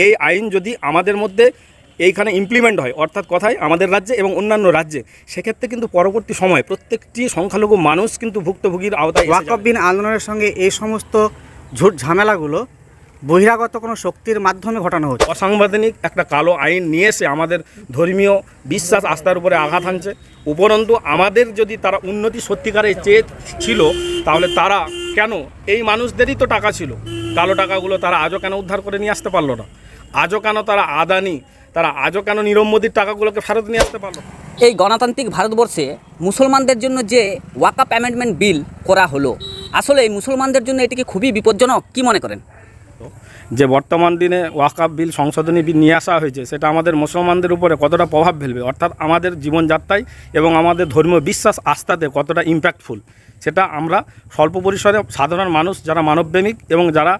এই আইন যদি আমাদের মধ্যে এইখানে ইমপ্লিমেন্ট হয়, অর্থাৎ কথায় আমাদের রাজ্যে এবং অন্যান্য রাজ্যে, সেক্ষেত্রে কিন্তু পরবর্তী সময় প্রত্যেকটি সংখ্যালঘু মানুষ কিন্তু ভুক্তভোগীর আওতায়। ওয়াকফ বিল আন্দোলনের সঙ্গে এই সমস্ত ঝুট ঝামেলাগুলো বহিরাগত কোনো শক্তির মাধ্যমে ঘটানো হচ্ছে। অসাংবিধানিক একটা কালো আইন নিয়ে এসে আমাদের ধর্মীয় বিশ্বাস আস্থার উপরে আঘাত হানছে। উপরন্তু আমাদের যদি তারা উন্নতি সত্যিকারে চেয়েছিল, তাহলে তারা কেন, এই মানুষদেরই তো টাকা ছিল, কালো টাকাগুলো তারা আজও কেন উদ্ধার করে নিয়ে আসতে পারলো না? আজও কেন তারা আদানি, তারা আজও কেন নীরব মোদীর টাকাগুলোকে ফেরত নিয়ে আসতে পারলো? এই গণতান্ত্রিক ভারতবর্ষে মুসলমানদের জন্য যে ওয়াকফ অ্যামেন্ডমেন্ট বিল করা হলো, আসলে এই মুসলমানদের জন্য এটিকে খুবই বিপজ্জনক, কি মনে করেন? যে বর্তমান দিনে ওয়াকফ বিল সংশোধনী বিল নিয়ে আসা হয়েছে, সেটা আমাদের মুসলমানদের উপরে কতটা প্রভাব ফেলবে, অর্থাৎ আমাদের জীবনযাত্রায় এবং আমাদের ধর্মীয় বিশ্বাস আস্থাতে কতটা ইম্প্যাক্টফুল, সেটা আমরা স্বল্প পরিসরে সাধারণ মানুষ যারা মানবপ্রেমিক এবং যারা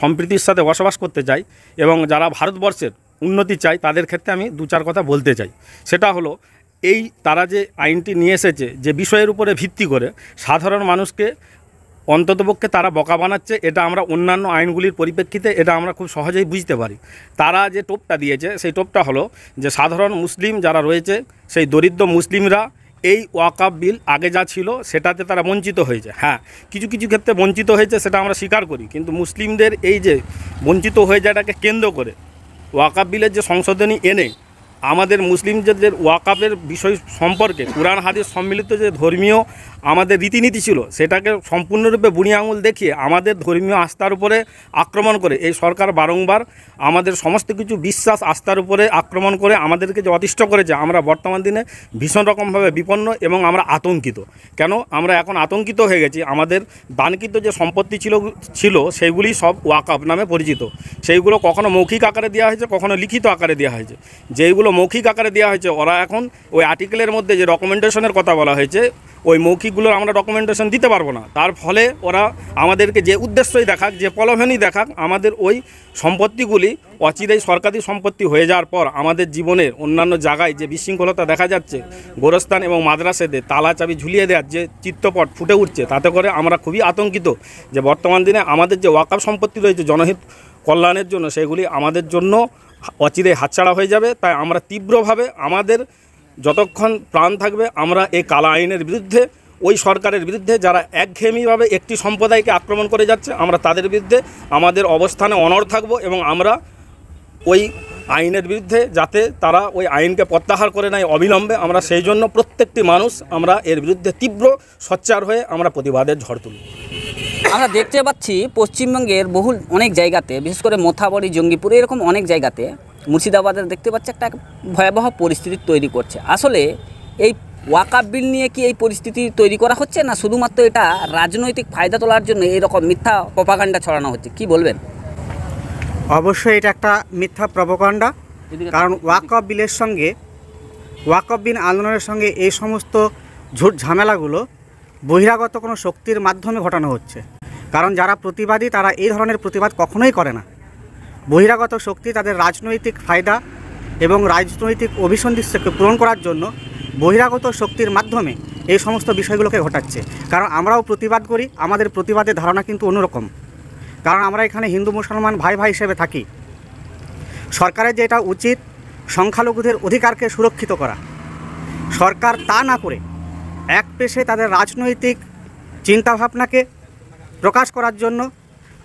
সম্প্রীতির সাথে বসবাস করতে চায় এবং যারা ভারতবর্ষের উন্নতি চায়, তাদের ক্ষেত্রে আমি দু চার কথা বলতে চাই। সেটা হলো, এই তারা যে আইনটি নিয়ে এসেছে, যে বিষয়ের উপরে ভিত্তি করে সাধারণ মানুষকে অন্ততপক্ষে তারা বোকা বানাচ্ছে, এটা আমরা অন্যান্য আইনগুলির পরিপ্রেক্ষিতে এটা আমরা খুব সহজেই বুঝতে পারি। তারা যে টোপটা দিয়েছে, সেই টোপটা হলো যে সাধারণ মুসলিম যারা রয়েছে, সেই দরিদ্র মুসলিমরা এই ওয়াকফ বিল আগে যা ছিল সেটাতে তারা বঞ্চিত হয়েছে। হ্যাঁ, কিছু কিছু ক্ষেত্রে বঞ্চিত হয়েছে, সেটা আমরা স্বীকার করি, কিন্তু মুসলিমদের এই যে বঞ্চিত হয়ে যাওয়াটাকে কেন্দ্র করে ওয়াকফ বিলের যে সংশোধনী এনে আমাদের মুসলিমদের ওয়াকফের বিষয় সম্পর্কে কুরআন হাদিস সম্মিলিত যে ধর্মীয় আমাদের রীতিনীতি ছিল, সেটাকে সম্পূর্ণরূপে বুড়ি আঙুল দেখিয়ে আমাদের ধর্মীয় আস্থার উপরে আক্রমণ করে এই সরকার বারংবার আমাদের সমস্ত কিছু বিশ্বাস আস্থার উপরে আক্রমণ করে আমাদেরকে যে অতিষ্ঠ করেছে, আমরা বর্তমান দিনে ভীষণ রকমভাবে বিপন্ন এবং আমরা আতঙ্কিত। কেন আমরা এখন আতঙ্কিত হয়ে গেছি? আমাদের দানকৃত যে সম্পত্তি ছিল সেইগুলি সব ওয়াকফ নামে পরিচিত। সেইগুলো কখনো মৌখিক আকারে দেওয়া হয়েছে, কখনো লিখিত আকারে দেওয়া হয়েছে। যেইগুলো মৌখিক আকারে দেওয়া হয়েছে, ওরা এখন ওই আর্টিকেলের মধ্যে যে ডকুমেন্টেশনের কথা বলা হয়েছে, ওই মৌখিকগুলোর আমরা ডকুমেন্টেশন দিতে পারবো না। তার ফলে ওরা আমাদেরকে যে উদ্দেশ্যই দেখাক, যে প্রলোভনই দেখাক, আমাদের ওই সম্পত্তিগুলি অচিরেই সরকারি সম্পত্তি হয়ে যাওয়ার পর আমাদের জীবনের অন্যান্য জায়গায় যে বিশৃঙ্খলতা দেখা যাচ্ছে, গোরস্থান এবং মাদ্রাসাতে তালা চাবি ঝুলিয়ে দেওয়ার যে চিত্রপট ফুটে উঠছে, তাতে করে আমরা খুবই আতঙ্কিত যে বর্তমান দিনে আমাদের যে ওয়াকফ সম্পত্তি রয়েছে জনহিত কল্যাণের জন্য, সেগুলি আমাদের জন্য অচিরে হাতছাড়া হয়ে যাবে। তাই আমরা তীব্রভাবে আমাদের যতক্ষণ প্রাণ থাকবে আমরা এই কালা আইনের বিরুদ্ধে, ওই সরকারের বিরুদ্ধে যারা একঘেয়েমিভাবে একটি সম্প্রদায়কে আক্রমণ করে যাচ্ছে, আমরা তাদের বিরুদ্ধে আমাদের অবস্থানে অনড় থাকব এবং আমরা ওই আইনের বিরুদ্ধে যাতে তারা ওই আইনকে প্রত্যাহার করে নেয় অবিলম্বে, আমরা সেই জন্য প্রত্যেকটি মানুষ আমরা এর বিরুদ্ধে তীব্র সোচ্চার হয়ে আমরা প্রতিবাদের ঝড় তুলি। আমরা দেখতে পাচ্ছি পশ্চিমবঙ্গের বহু অনেক জায়গাতে, বিশেষ করে মোথাবাড়ি, জঙ্গিপুর, এরকম অনেক জায়গাতে, মুর্শিদাবাদের দেখতে পাচ্ছি একটা ভয়াবহ পরিস্থিতি তৈরি করছে। আসলে এই ওয়াকফ বিল নিয়ে কি এই পরিস্থিতি তৈরি করা হচ্ছে, না শুধুমাত্র এটা রাজনৈতিক ফায়দা তোলার জন্য এরকম মিথ্যা প্রপাগান্ডা ছড়ানো হচ্ছে, কি বলবেন? অবশ্যই এটা একটা মিথ্যা প্রপাগান্ডা, কারণ ওয়াকফ বিলের সঙ্গে, ওয়াকফ বিল আন্দোলনের সঙ্গে এই সমস্ত ঝুট ঝামেলাগুলো বহিরাগত কোনো শক্তির মাধ্যমে ঘটানো হচ্ছে। কারণ যারা প্রতিবাদী তারা এই ধরনের প্রতিবাদ কখনোই করে না। বহিরাগত শক্তি তাদের রাজনৈতিক ফায়দা এবং রাজনৈতিক অভিসন্ধিকে পূরণ করার জন্য বহিরাগত শক্তির মাধ্যমে এই সমস্ত বিষয়গুলোকে ঘটাচ্ছে। কারণ আমরাও প্রতিবাদ করি, আমাদের প্রতিবাদের ধারণা কিন্তু অন্যরকম। কারণ আমরা এখানে হিন্দু মুসলমান ভাই ভাই হিসেবে থাকি। সরকারের যেটা উচিত সংখ্যালঘুদের অধিকারকে সুরক্ষিত করা, সরকার তা না করে এক পেশে তাদের রাজনৈতিক চিন্তাভাবনাকে প্রকাশ করার জন্য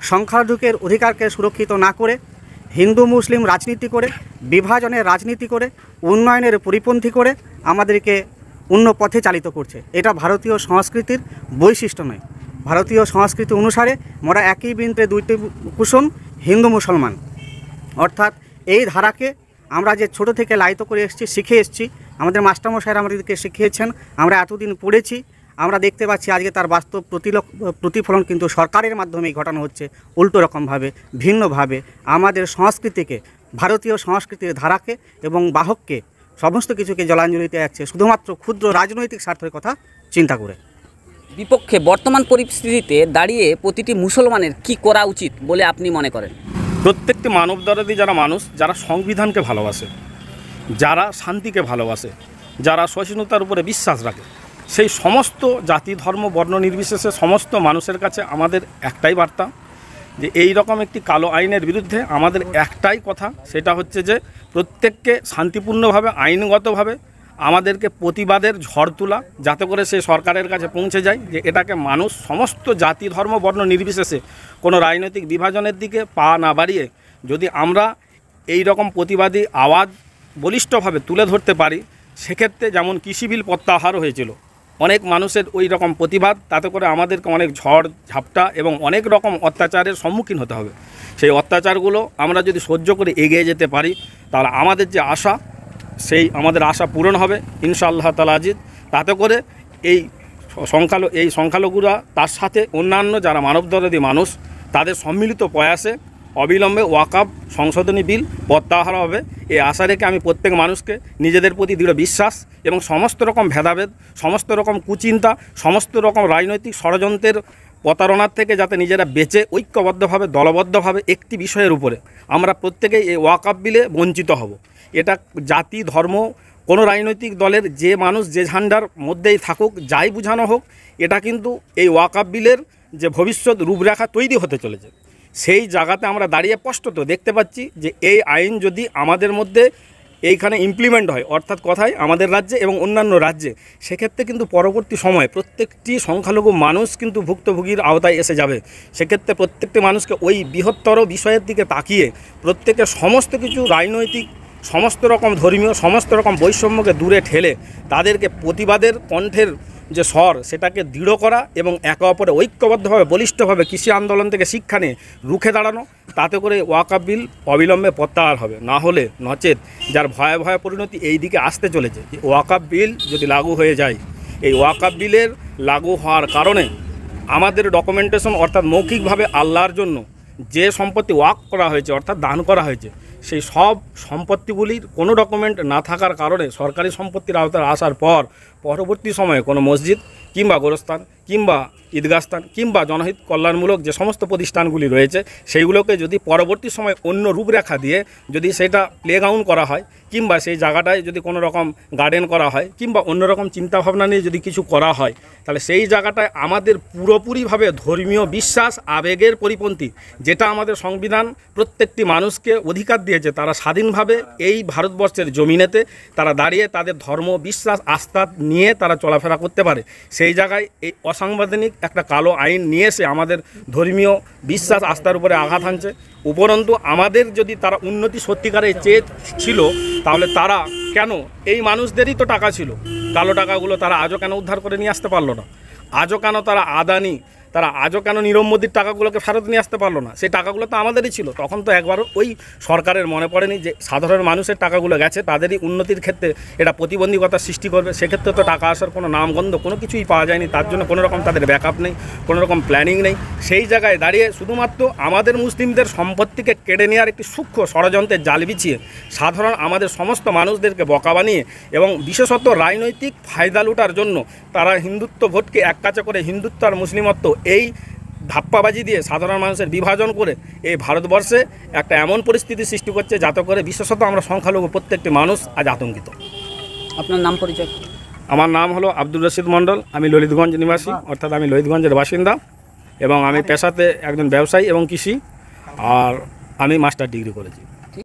সংখ্যালঘুদের অধিকারকে সুরক্ষিত না করে হিন্দু মুসলিম রাজনীতি করে, বিভাজনের রাজনীতি করে, উন্নয়নের পরিপন্থী করে আমাদেরকে অন্য পথে চালিত করছে। এটা ভারতীয় সংস্কৃতির বৈশিষ্ট্য নয়। ভারতীয় সংস্কৃতি অনুসারে মোরা একই বৃন্তে দুইটি কুসুম, হিন্দু মুসলমান। অর্থাৎ এই ধারাকে আমরা যে ছোট থেকে লালিত করে এসেছি, শিখে এসেছি, আমাদের মাস্টারমশাইরা আমাদেরকে শিখিয়েছেন, আমরা এতদিন পড়েছি, আমরা দেখতে পাচ্ছি আজকে তার বাস্তব প্রতিফলন কিন্তু সরকারের মাধ্যমেই ঘটানো হচ্ছে। উল্টো রকমভাবে, ভিন্নভাবে আমাদের সংস্কৃতিকে, ভারতীয় সংস্কৃতির ধারাকে এবং বাহককে, সমস্ত কিছুকে জলাঞ্জলি দেওয়া যাচ্ছে শুধুমাত্র ক্ষুদ্র রাজনৈতিক স্বার্থের কথা চিন্তা করে। বিপক্ষে বর্তমান পরিস্থিতিতে দাঁড়িয়ে প্রতিটি মুসলমানের কি করা উচিত বলে আপনি মনে করেন? প্রত্যেকটি মানবদরদী যারা মানুষ, যারা সংবিধানকে ভালোবাসে, যারা শান্তিকে ভালোবাসে, যারা সহিষ্ণুতার উপরে বিশ্বাস রাখে, সেই সমস্ত জাতি ধর্ম বর্ণ নির্বিশেষে সমস্ত মানুষের কাছে আমাদের একটাই বার্তা যে এই রকম একটি কালো আইনের বিরুদ্ধে আমাদের একটাই কথা, সেটা হচ্ছে যে প্রত্যেককে শান্তিপূর্ণভাবে আইনগতভাবে আমাদেরকে প্রতিবাদের ঝড় তোলা, যাতে করে সে সরকারের কাছে পৌঁছে যায় যে এটাকে মানুষ সমস্ত জাতি ধর্ম বর্ণ নির্বিশেষে কোনো রাজনৈতিক বিভাজনের দিকে পা না বাড়িয়ে যদি আমরা এই রকম প্রতিবাদী আওয়াজ বলিষ্ঠভাবে তুলে ধরতে পারি, সেক্ষেত্রে যেমন কৃষি বিল প্রত্যাহার হয়েছিল, অনেক মানুষের ওই রকম প্রতিবাদ, তাতে করে আমাদেরকে অনেক ঝড় ঝাপটা এবং অনেক রকম অত্যাচারের সম্মুখীন হতে হবে। সেই অত্যাচারগুলো আমরা যদি সহ্য করে এগিয়ে যেতে পারি, তাহলে আমাদের যে আশা, সেই আমাদের আশা পূরণ হবে ইনশাআল্লাহ তাআলা আজিজ। তাতে করে এই সংখ্যালঘুরা তার সাথে অন্যান্য যারা মানবদরদী মানুষ, তাদের সম্মিলিত প্রয়াসে অবিলম্বে ওয়াকফ সংশোধনী বিল প্রত্যাহার হবে, এই আশা রেখে আমি প্রত্যেক মানুষকে নিজেদের প্রতি দৃঢ় বিশ্বাস এবং সমস্ত রকম ভেদাভেদ, সমস্ত রকম কুচিন্তা, সমস্ত রকম রাজনৈতিক ষড়যন্ত্রের প্রতারণার থেকে যাতে নিজেরা বেঁচে ঐক্যবদ্ধভাবে দলবদ্ধভাবে একটি বিষয়ের উপরে আমরা প্রত্যেকেই এই ওয়াকফ বিলে বঞ্চিত হব। এটা জাতি ধর্ম কোনো রাজনৈতিক দলের যে মানুষ যে ঝান্ডার মধ্যেই থাকুক, যাই বোঝানো হোক, এটা কিন্তু এই ওয়াকফ বিলের যে ভবিষ্যৎ রূপরেখা তৈরি হতে চলেছে, সেই জায়গাতে আমরা দাঁড়িয়ে স্পষ্টত দেখতে পাচ্ছি যে এই আইন যদি আমাদের মধ্যে এইখানে ইমপ্লিমেন্ট হয়, অর্থাৎ কথায় আমাদের রাজ্যে এবং অন্যান্য রাজ্যে, সেক্ষেত্রে কিন্তু পরবর্তী সময়ে প্রত্যেকটি সংখ্যালঘু মানুষ কিন্তু ভুক্তভোগীর আওতায় এসে যাবে। সেক্ষেত্রে প্রত্যেকটি মানুষকে ওই বৃহত্তর বিষয়ের দিকে তাকিয়ে প্রত্যেকের সমস্ত কিছু রাজনৈতিক, সমস্ত রকম ধর্মীয়, সমস্ত রকম বৈষম্যকে দূরে ঠেলে তাদেরকে প্রতিবাদের কণ্ঠের যে স্বর, সেটাকে দৃঢ় করা এবং একে অপরে ঐক্যবদ্ধভাবে বলিষ্ঠভাবে কৃষি আন্দোলন থেকে শিক্ষা নিয়ে রুখে দাঁড়ানো, তাতে করে ওয়াকফ বিল অবিলম্বে প্রত্যাহার হবে। না হলে নচেত যার ভয়ে ভয়ে পরিণতি এই দিকে আসতে চলেছে, যে ওয়াকফ বিল যদি লাগু হয়ে যায়, এই ওয়াকফ বিলের লাগু হওয়ার কারণে আমাদের ডকুমেন্টেশন, অর্থাৎ মৌখিকভাবে আল্লাহর জন্য যে সম্পত্তি ওয়াকফ করা হয়েছে, অর্থাৎ দান করা হয়েছে, সেই সব সম্পত্তিগুলির কোনো ডকুমেন্ট না থাকার কারণে সরকারি সম্পত্তির আওতায় আসার পর পরবর্তী সময়ে কোনো মসজিদ কিংবা গোরস্থান কিংবা ঈদগাহস্থান কিংবা জনহিত কল্যাণমূলক যে সমস্ত প্রতিষ্ঠানগুলি রয়েছে, সেইগুলোকে যদি পরবর্তী সময় অন্য রূপরেখা দিয়ে যদি সেটা প্লেগ্রাউন্ড করা হয়, কিংবা সেই জায়গাটায় যদি কোনো রকম গার্ডেন করা হয়, কিংবা অন্যরকম চিন্তাভাবনা নিয়ে যদি কিছু করা হয়, তাহলে সেই জায়গাটায় আমাদের পুরোপুরিভাবে ধর্মীয় বিশ্বাস আবেগের পরিপন্থী, যেটা আমাদের সংবিধান প্রত্যেকটি মানুষকে অধিকার দিয়েছে, তারা স্বাধীনভাবে এই ভারতবর্ষের জমিনেতে তারা দাঁড়িয়ে তাদের ধর্ম বিশ্বাস আস্থা নিয়ে তারা চলাফেরা করতে পারে। সেই জায়গায় এই অসাংবিধানিক একটা কালো আইন নিয়ে এসে আমাদের ধর্মীয় বিশ্বাস আস্থার উপরে আঘাত হানছে। উপরন্তু আমাদের যদি তারা উন্নতি সত্যিকারের চেয়ে ছিল, তাহলে তারা কেন, এই মানুষদেরই তো টাকা ছিল, কালো টাকাগুলো তারা আজও কেন উদ্ধার করে নিয়ে আসতে পারলো না? আজও কেন তারা আদানি, তারা আজও কেন নীরব মোদীর টাকাগুলোকে ফেরত নিয়ে আসতে পারলো না? সেই টাকাগুলো তো আমাদেরই ছিল। তখন তো একবারও ওই সরকারের মনে পড়েনি যে সাধারণ মানুষের টাকাগুলো গেছে, তাদেরই উন্নতির ক্ষেত্রে এটা প্রতিবন্ধকতা সৃষ্টি করবে। সেক্ষেত্রে তো টাকা আসার কোনো নামগন্ধ কোনো কিছুই পাওয়া যায়নি, তার জন্য কোনো রকম তাদের ব্যাকআপ নেই, কোনো রকম প্ল্যানিং নেই। সেই জায়গায় দাঁড়িয়ে শুধুমাত্র আমাদের মুসলিমদের সম্পত্তিকে কেড়ে নেওয়ার একটি সূক্ষ্ম ষড়যন্ত্রের জাল বিছিয়ে সাধারণ আমাদের সমস্ত মানুষদেরকে বোকা বানিয়ে এবং বিশেষত রাজনৈতিক ফায়দা লুটার জন্য তারা হিন্দুত্ব ভোটকে এক কাছে করে হিন্দুত্ব আর মুসলিমত্ব এই ধাপ্পাবাজি দিয়ে সাধারণ মানুষের বিভাজন করে এই ভারতবর্ষে একটা এমন পরিস্থিতি সৃষ্টি করছে, যাতে করে বিশেষত আমরা সংখ্যালঘু প্রত্যেকটি মানুষ আজ আতঙ্কিত। আপনার নাম পরিচয়? আমার নাম হলো আব্দুর রশিদ মণ্ডল, আমি ললিতগঞ্জ নিবাসী, অর্থাৎ আমি ললিতগঞ্জের বাসিন্দা, এবং আমি পেশাতে একজন ব্যবসায়ী এবং কৃষি, আর আমি মাস্টার ডিগ্রি করেছি।